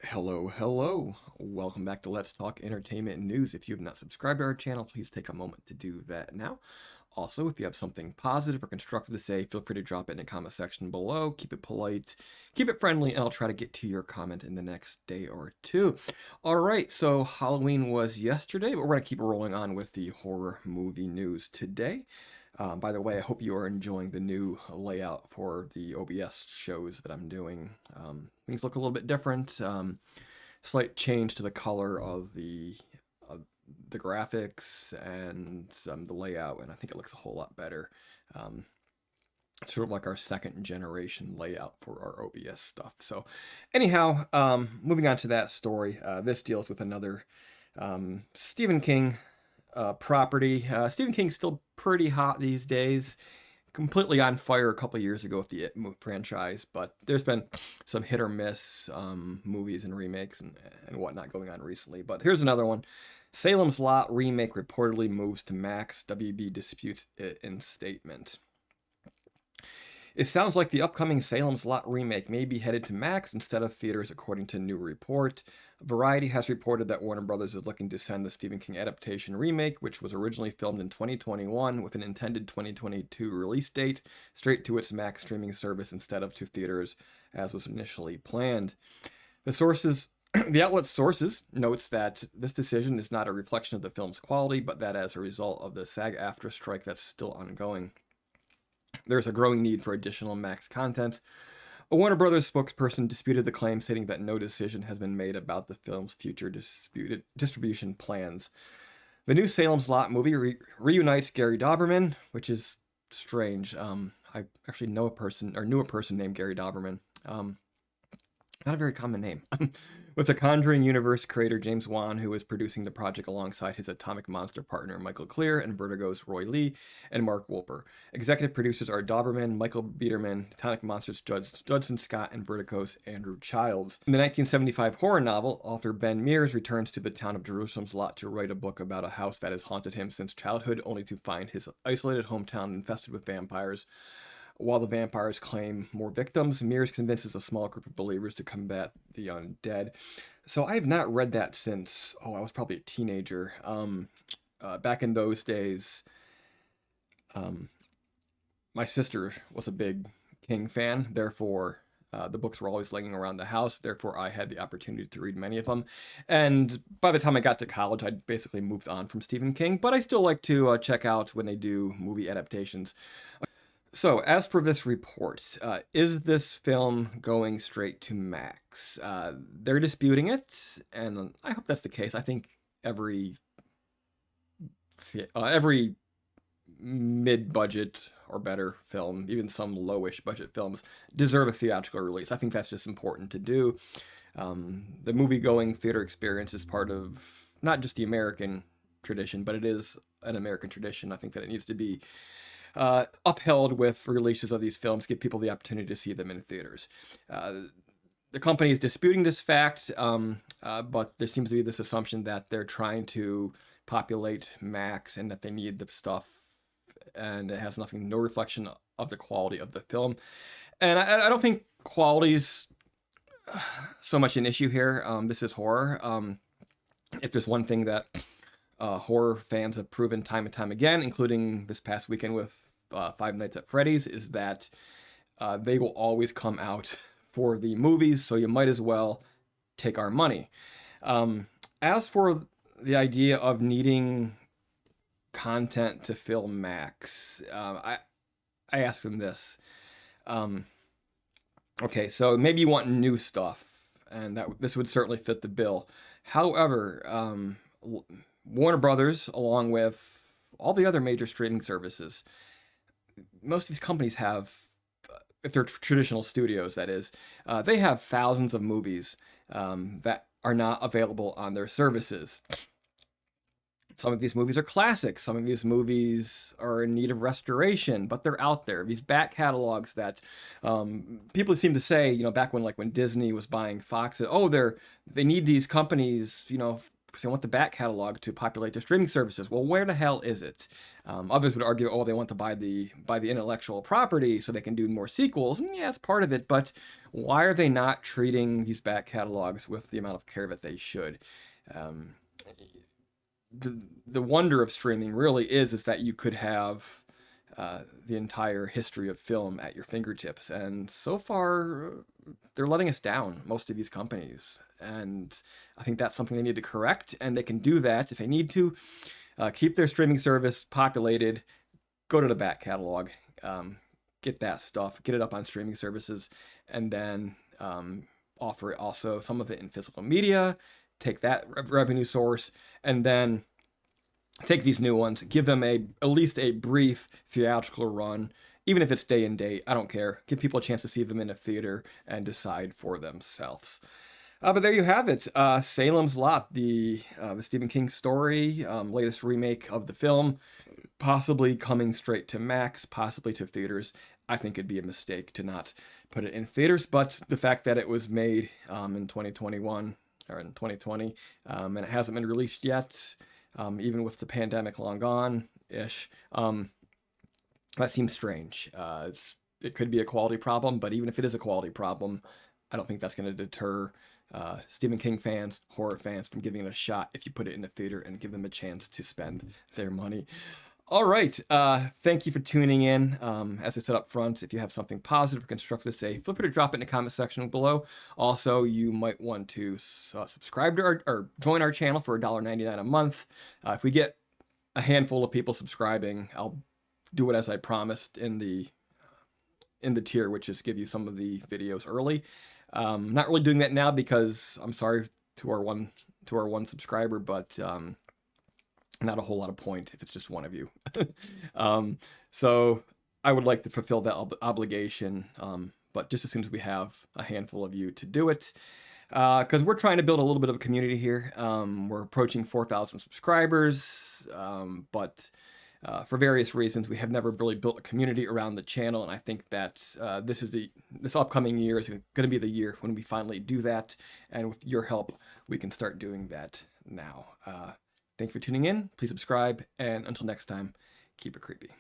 Hello. Welcome back to Let's Talk Entertainment News. If you have not subscribed to our channel, please take a moment to do that now. Also, if you have something positive or constructive to say, feel free to drop it in the comment section below. Keep it polite, keep it friendly, and I'll try to get to your comment in the next day or two. All right, so Halloween was yesterday, but we're going to keep rolling on with the horror movie news today. By the way, I hope you are enjoying the new layout for the OBS shows that I'm doing. Things look a little bit different. Slight change to the color of the graphics and the layout, and I think it looks a whole lot better. Sort of like our second generation layout for our OBS stuff. So anyhow, moving on to that story, this deals with another Stephen King property. Stephen King's still pretty hot these days. Completely on fire a couple years ago with the It franchise, but there's been some hit or miss movies and remakes and whatnot going on recently. But here's another one. Salem's Lot Remake reportedly moves to Max. WB disputes it in statement. It sounds like the upcoming Salem's Lot remake may be headed to Max instead of theaters, according to a new report. Variety has reported that Warner Brothers is looking to send the Stephen King adaptation remake, which was originally filmed in 2021 with an intended 2022 release date, straight to its Max streaming service instead of to theaters, as was initially planned. The outlet's sources notes that this decision is not a reflection of the film's quality, but that as a result of the SAG-AFTRA strike that's still ongoing. There's a growing need for additional Max content. A Warner Brothers spokesperson disputed the claim, stating that no decision has been made about the film's future distribution plans. The new Salem's Lot movie reunites Gary Dauberman, which is strange. I actually knew a person named Gary Dauberman. Not a very common name. With the Conjuring universe creator James Wan, who is producing the project alongside his Atomic Monster partner Michael Clear and Vertigo's Roy Lee and Mark Wolper. Executive producers are Dauberman, Michael Biederman, Atomic Monsters Judson Scott, and Vertigo's Andrew Childs. In the 1975 horror novel, author Ben Mears returns to the town of Jerusalem's Lot to write a book about a house that has haunted him since childhood, only to find his isolated hometown infested with vampires. While the vampires claim more victims, Mears convinces a small group of believers to combat the undead. So I have not read that since, I was probably a teenager. Back in those days, my sister was a big King fan, therefore the books were always laying around the house, therefore I had the opportunity to read many of them. And by the time I got to college, I'd basically moved on from Stephen King, but I still like to check out when they do movie adaptations. So, as for this report, is this film going straight to Max? They're disputing it, and I hope that's the case. I think every mid-budget or better film, even some lowish budget films, deserve a theatrical release. I think that's just important to do. The movie-going theater experience is part of not just the American tradition, but it is an American tradition. I think that it needs to be upheld with releases of these films, give people the opportunity to see them in theaters. The company is disputing this fact, but there seems to be this assumption that they're trying to populate Max and that they need the stuff, and it has no reflection of the quality of the film. And I don't think quality's so much an issue here. This is horror. If there's one thing that horror fans have proven time and time again, including this past weekend with Five Nights at Freddy's, is that they will always come out for the movies, so you might as well take our money. As for the idea of needing content to fill Max, I asked them this. Okay, so maybe you want new stuff, and this would certainly fit the bill. However, Warner Brothers, along with all the other major streaming services, most of these companies have, if they're traditional studios, that is, they have thousands of movies that are not available on their services. Some of these movies are classics. Some of these movies are in need of restoration, but they're out there. These back catalogs that people seem to say, back when Disney was buying Fox, they need these companies, they want the back catalog to populate their streaming services. Well, where the hell is it? Others would argue, oh, they want to buy the intellectual property so they can do more sequels. And yeah, it's part of it, but why are they not treating these back catalogs with the amount of care that they should? The wonder of streaming really is that you could have the entire history of film at your fingertips, and so far they're letting us down, most of these companies, and I think that's something they need to correct, and they can do that if they need to. Keep their streaming service populated, go to the back catalog, get that stuff, get it up on streaming services, and then offer it also, some of it in physical media, take that revenue source, and then take these new ones, give them at least a brief theatrical run, even if it's day and date, I don't care. Give people a chance to see them in a theater and decide for themselves. But there you have it. Salem's Lot, the Stephen King story, latest remake of the film, possibly coming straight to Max, possibly to theaters. I think it'd be a mistake to not put it in theaters, but the fact that it was made in 2021 or in 2020 and it hasn't been released yet, even with the pandemic long gone-ish, that seems strange. It could be a quality problem, but even if it is a quality problem, I don't think that's going to deter Stephen King fans, horror fans from giving it a shot if you put it in the theater and give them a chance to spend their money. All right. Thank you for tuning in. As I said up front, if you have something positive or constructive to say, feel free to drop it in the comment section below. Also, you might want to subscribe to or join our channel for $1.99 a month. If we get a handful of people subscribing, I'll do it as I promised in the tier, which is give you some of the videos early. Not really doing that now because I'm sorry to our one subscriber, but not a whole lot of point if it's just one of you. So I would like to fulfill that obligation, but just as soon as we have a handful of you to do it, because we're trying to build a little bit of a community here. We're approaching 4,000 subscribers, but for various reasons, we have never really built a community around the channel, and I think that this upcoming year is going to be the year when we finally do that, and with your help, we can start doing that now. Thank you for tuning in. Please subscribe, and until next time, keep it creepy.